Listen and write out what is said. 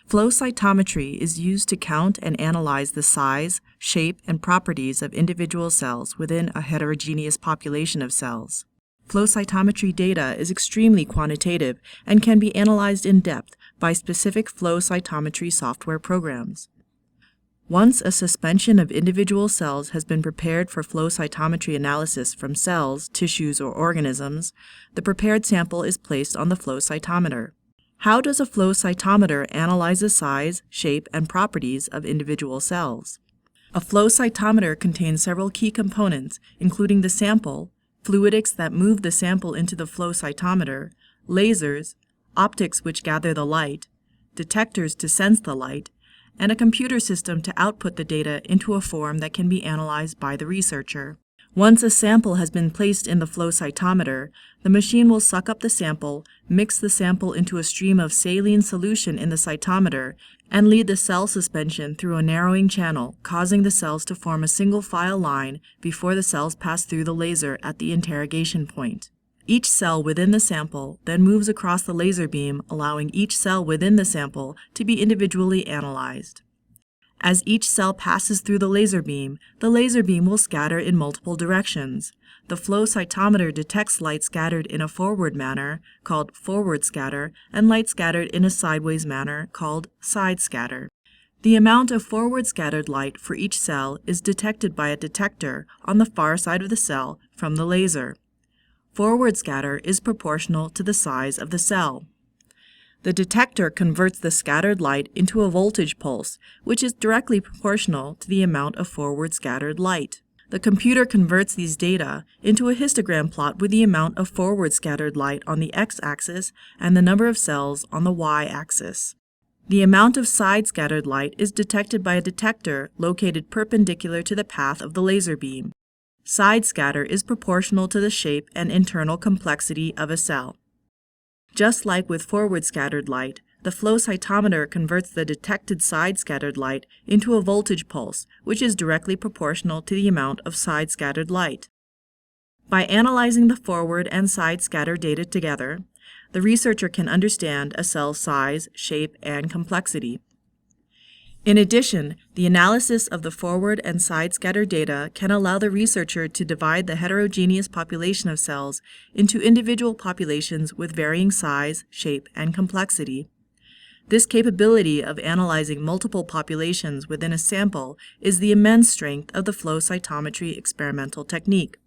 Flow cytometry is used to count and analyze the size, shape, and properties of individual cells within a heterogeneous population of cells. Flow cytometry data is extremely quantitative and can be analyzed in depth by specific flow cytometry software programs. Once a suspension of individual cells has been prepared for flow cytometry analysis from cells, tissues, or organisms, the prepared sample is placed on the flow cytometer. How does a flow cytometer analyze the size, shape, and properties of individual cells? A flow cytometer contains several key components, including the sample, fluidics that move the sample into the flow cytometer, lasers, optics which gather the light, detectors to sense the light, and a computer system to output the data into a form that can be analyzed by the researcher. Once a sample has been placed in the flow cytometer, the machine will suck up the sample, mix the sample into a stream of saline solution in the cytometer, and lead the cell suspension through a narrowing channel, causing the cells to form a single file line before the cells pass through the laser at the interrogation point. Each cell within the sample then moves across the laser beam, allowing each cell within the sample to be individually analyzed. As each cell passes through the laser beam will scatter in multiple directions. The flow cytometer detects light scattered in a forward manner, called forward scatter, and light scattered in a sideways manner, called side scatter. The amount of forward scattered light for each cell is detected by a detector on the far side of the cell from the laser. Forward scatter is proportional to the size of the cell. The detector converts the scattered light into a voltage pulse, which is directly proportional to the amount of forward scattered light. The computer converts these data into a histogram plot with the amount of forward scattered light on the x-axis and the number of cells on the y-axis. The amount of side scattered light is detected by a detector located perpendicular to the path of the laser beam. Side scatter is proportional to the shape and internal complexity of a cell. Just like with forward scattered light, the flow cytometer converts the detected side scattered light into a voltage pulse, which is directly proportional to the amount of side scattered light. By analyzing the forward and side scatter data together, the researcher can understand a cell's size, shape, and complexity. In addition, the analysis of the forward and side scatter data can allow the researcher to divide the heterogeneous population of cells into individual populations with varying size, shape, and complexity. This capability of analyzing multiple populations within a sample is the immense strength of the flow cytometry experimental technique.